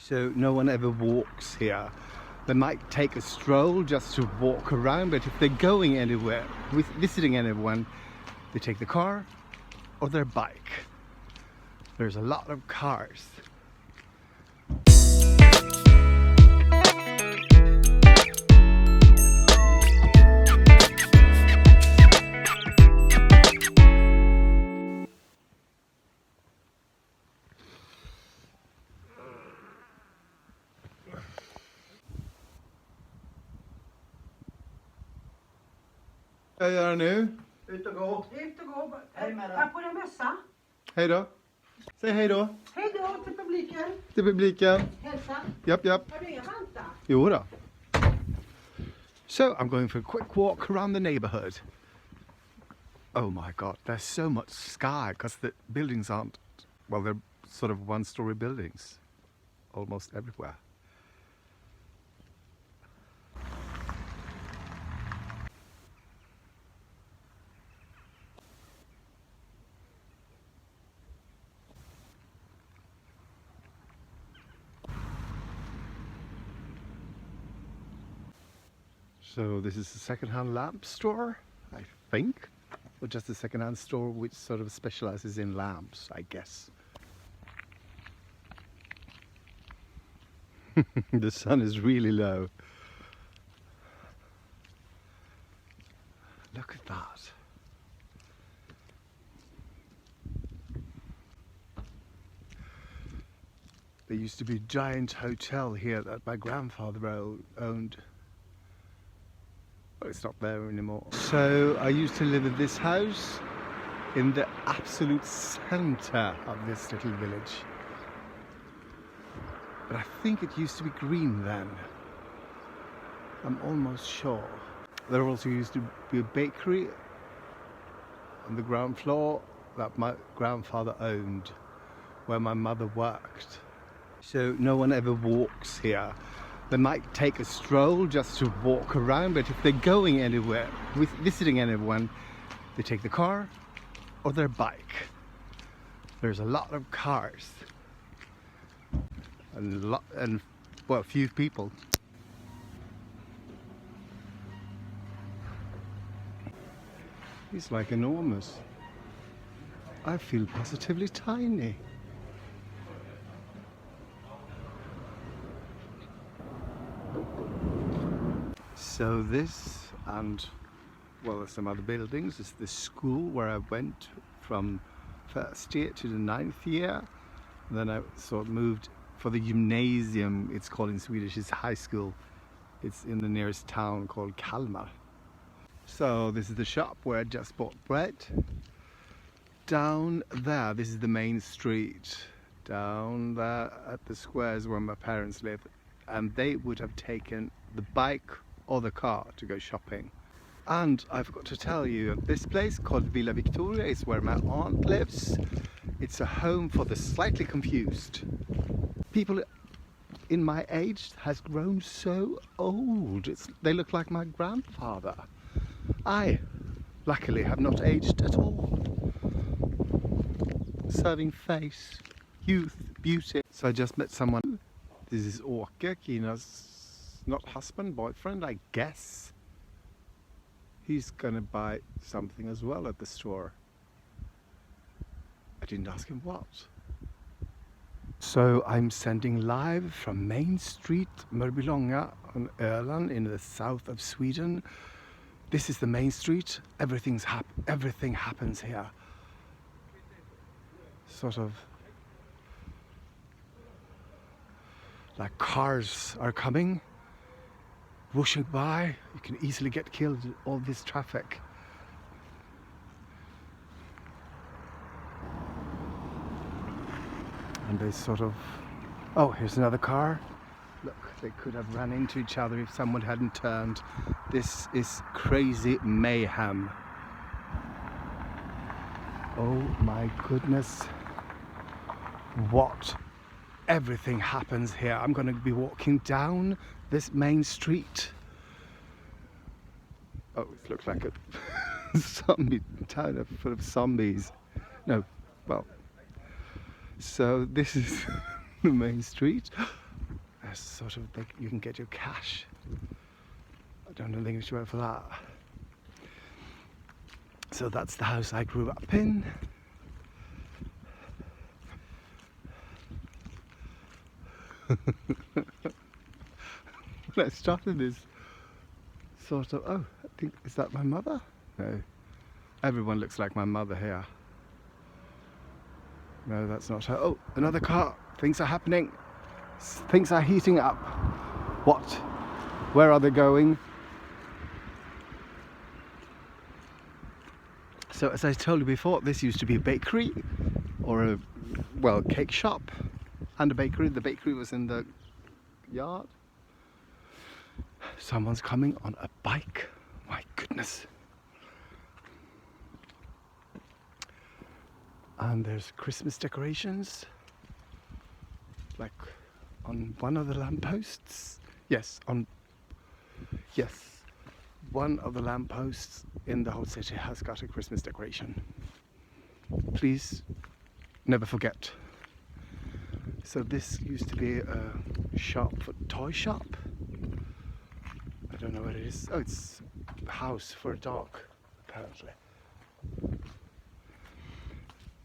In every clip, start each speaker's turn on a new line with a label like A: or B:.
A: So no one ever walks here. They might take a stroll just to walk around, but if they're going anywhere, visiting anyone, they take the car or their bike. There's a lot of cars. Vad gör du nu?
B: Ut och gå.
C: Ut och gå.
B: Hej med dig.
C: Ta på dig mössa.
A: Hej då. Säg hej då.
C: Hej då till publiken.
A: Till publiken.
C: Hälsa.
A: Japp, japp.
C: Har du inga vantar?
A: Jo då. So I'm going for a quick walk around the neighborhood. Oh my god, there's so much sky because the buildings aren't, well, they're sort of one-story buildings almost everywhere. So this is a second-hand lamp store, I think, or just a second-hand store which sort of specializes in lamps, I guess. The sun is really low. Look at that. There used to be a giant hotel here that my grandfather owned. But it's not there anymore. So I used to live in this house in the absolute center of this little village. But I think it used to be green then. I'm almost sure. There also used to be a bakery on the ground floor that my grandfather owned, where my mother worked. So no one ever walks here. They might take a stroll just to walk around, but if they're going anywhere, visiting anyone, they take the car or their bike. There's a lot of cars and well, few people. It's like enormous. I feel positively tiny. So this and, well, some other buildings is the school where I went from first year to the 9th year. And then I sort of moved for the gymnasium, it's called in Swedish, it's high school. It's in the nearest town called Kalmar. So this is the shop where I just bought bread. Down there, this is the main street. Down there at the squares where my parents live. And they would have taken the bike or the car to go shopping. And I forgot to tell you, this place called Villa Victoria is where my aunt lives. It's a home for the slightly confused. People in my age has grown so old. They look like my grandfather. I, luckily, have not aged at all. Serving face, youth, beauty. So I just met someone. This is Åke, Kina's not husband, boyfriend, I guess. He's gonna buy something as well at the store. I didn't ask him what. So I'm sending live from Main Street, Mörbylånga on Öland in the south of Sweden. This is the main street. Everything happens here. Sort of like cars are coming, whooshing by. You can easily get killed in all this traffic. And they sort of, oh, here's another car. Look, they could have run into each other if someone hadn't turned. This is crazy mayhem. Oh my goodness. What? Everything happens here. I'm going to be walking down this main street. Oh, it looks like a zombie town full of zombies. No, well. So this is the main street. There's sort of, you can get your cash. I don't know the English word for that. So that's the house I grew up in. When I started this sort of, oh, I think, is that my mother? No. Everyone looks like my mother here. No, that's not her. Oh, another car. Things are happening. Things are heating up. What? Where are they going? So as I told you before, this used to be a bakery or a, well, cake shop and a bakery. The bakery was in the yard. Someone's coming on a bike. My goodness. And there's Christmas decorations, like on one of the lampposts. Yes, one of the lampposts in the whole city has got a Christmas decoration. Please never forget. So this used to be a shop, a toy shop. I don't know what it is. Oh, it's a house for a dog, apparently.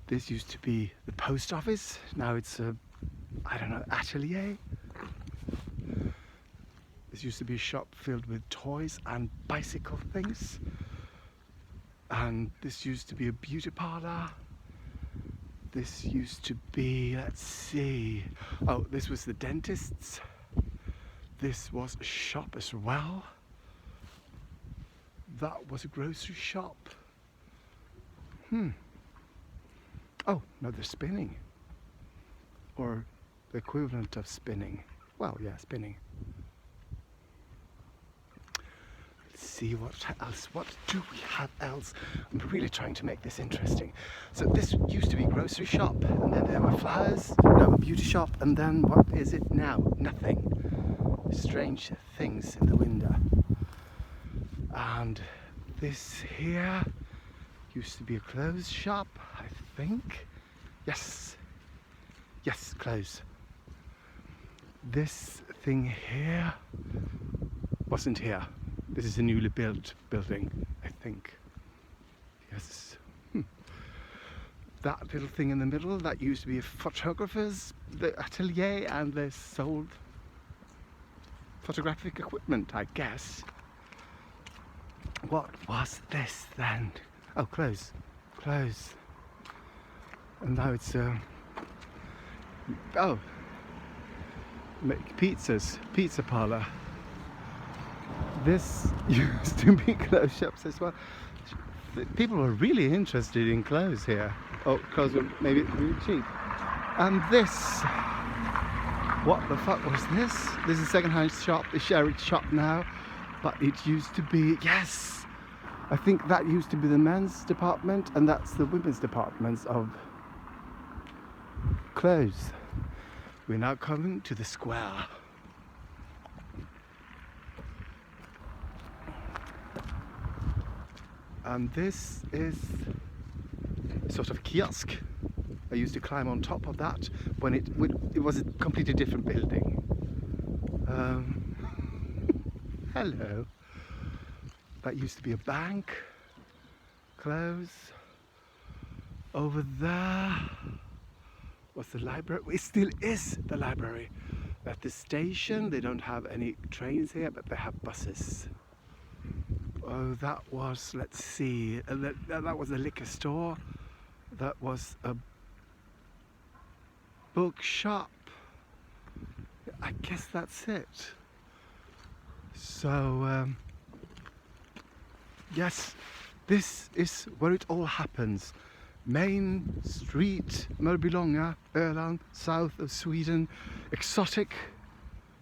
A: This used to be the post office. Now it's a, I don't know, atelier. This used to be a shop filled with toys and bicycle things. And this used to be a beauty parlor. This used to be, let's see. Oh, this was the dentist's. This was a shop as well. That was a grocery shop. Oh, no, they're spinning. Or the equivalent of spinning. Well, yeah, spinning. Let's see what else. What do we have else? I'm really trying to make this interesting. So this used to be a grocery shop, and then there were flowers, now a beauty shop, and then what is it now? Nothing. Strange things in the window. And this here used to be a clothes shop, I think. Yes, clothes. This thing here wasn't here. This is a newly built building, I think. Yes. That little thing in the middle, that used to be a photographer's atelier, and they sold photographic equipment, I guess. What was this then? Oh, clothes. And now it's make pizzas, pizza parlor. This used to be clothes shops as well. People were really interested in clothes here. Oh, clothes were maybe really cheap. And this, what the fuck was this? This is a second-hand shop, a shared shop now, but it used to be, yes, I think that used to be the men's department, and that's the women's departments of clothes. We're now coming to the square. And this is sort of a kiosk. I used to climb on top of that when it was a completely different building. Hello. That used to be a bank. Close. Over there was the library. It still is the library. At the station, they don't have any trains here, but they have buses. Oh, that was, let's see, that was a liquor store. That was a bookshop. I guess that's it. So, yes, this is where it all happens. Main street, Mörbylånga, Öland, south of Sweden. Exotic,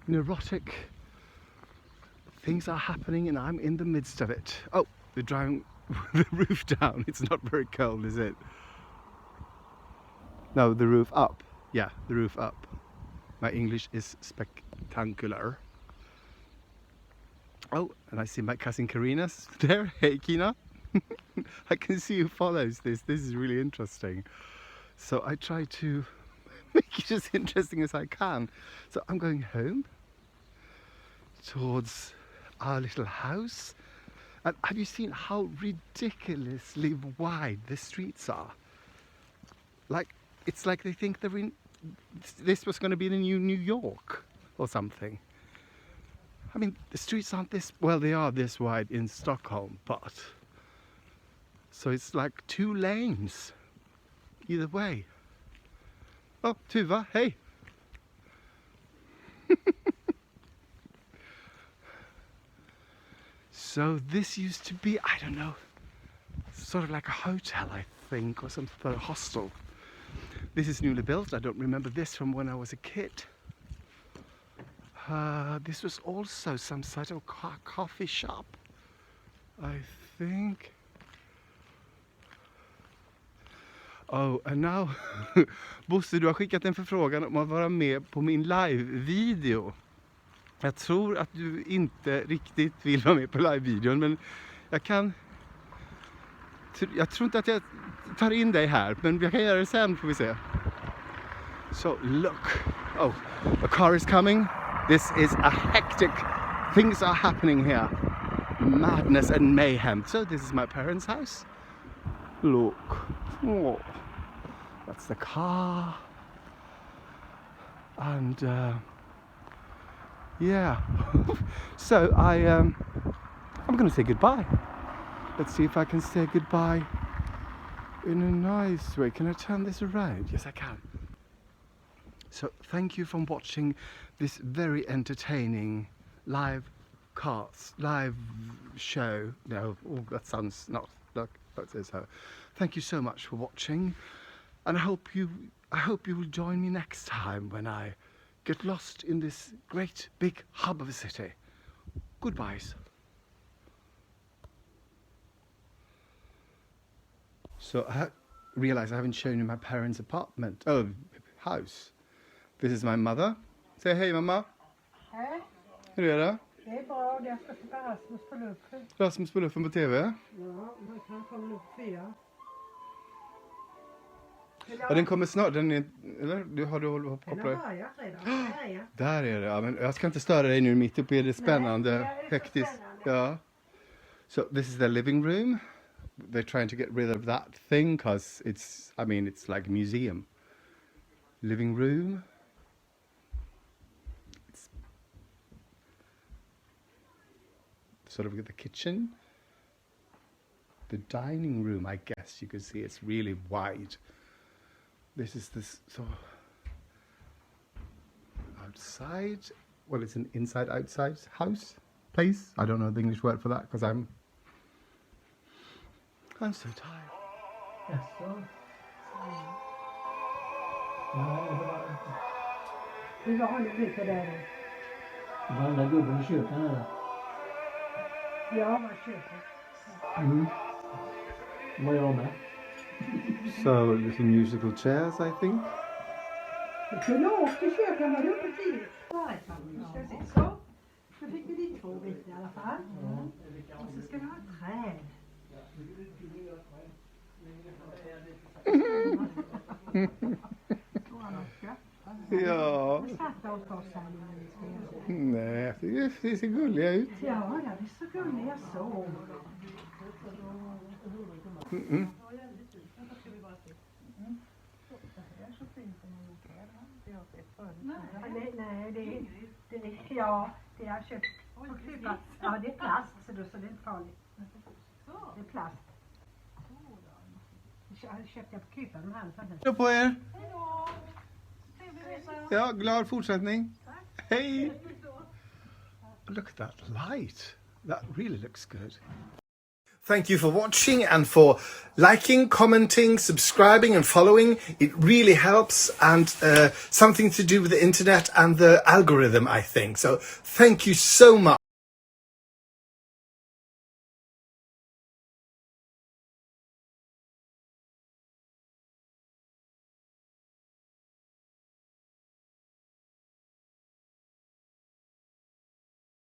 A: neurotic. Things are happening and I'm in the midst of it. Oh, they're driving the roof down. It's not very cold, is it? No, the roof up. Yeah, the roof up. My English is spectacular. Oh, and I see my cousin Karina's there. Hey, Kina. I can see who follows this. This is really interesting. So I try to make it as interesting as I can. So I'm going home towards our little house. And have you seen how ridiculously wide the streets are? Like, it's like they think they're in, this was going to be the new New York or something. I mean, the streets aren't this, well, they are this wide in Stockholm, but so it's like 2 lanes either way. Oh, Tuva, hey. So this used to be, I don't know, sort of like a hotel, I think, or some sort of hostel. This is newly built. I don't remember this from when I was a kid. This was also some sort of coffee shop, I think. Oh, and now, Bosse, du har skickat en förfrågan om att vara med på min live-video. Jag tror att du inte riktigt vill vara med på live-videon, men jag tror inte att jag tar in dig här, men jag kan göra det sen, får vi se. So look, oh, a car is coming. This is a hectic, things are happening here. Madness and mayhem. So this is my parents' house. Look, oh, that's the car. And yeah, so I'm going to say goodbye. Let's see if I can say goodbye in a nice way. Can I turn this around? Yes, I can. So thank you for watching this very entertaining live show. No, oh, that sounds not like that says so. Thank you so much for watching, and I hope you will join me next time when I get lost in this great big hub of a city. Goodbyes. So I realize I haven't shown you my parents' apartment. Oh, house. This is my mother. Say hey, mamma.
C: Hej.
A: Hur är det?
C: Det är bra. Jag ska titta Rasmus på luffen.
A: Rasmus på luffen på TV?
C: Ja, man kan komma upp 4.
A: Ja, den kommer snart. Den är, eller? Du har hållit på att koppla?
C: Den har börjat redan.
A: Där är det. Ja, men jag ska inte störa dig nu mitt uppe i det spännande,
C: Nej,
A: hektiskt. Ja. So this is the living room. They're trying to get rid of that thing because it's, I mean, it's like a museum. Living room. It's sort of the kitchen. The dining room, I guess you can see it's really wide. This is this sort of outside. Well, it's an inside-outside house, place. I don't know the English word for that because I'm so tired.
C: Jaså? Hur var det lite där?
B: Det var den där gubben i kyrkan eller?
C: Ja, vad kyrkan.
B: Mm. Det var jag med.
A: So little musical chairs, I think.
C: Du kunde åka till kyrkan, var du uppe tidigt? Så, så fick vi dit 2 bitar i alla fall. Och så ska du ha ett träd.
A: Ja. Nej, det ser gulliga ut.
C: Ja, det är så gulliga så. Nej, det har köpt på krypa. Ja, det är plast så det är inte farligt. Det är plast. Jag köpte på krypa de här.
A: Hej på er! Ja, glad fortsättning. Hej! Look at that light. That really looks good. Thank you for watching and for liking, commenting, subscribing and following. It really helps, and something to do with the internet and the algorithm, I think. So thank you so much.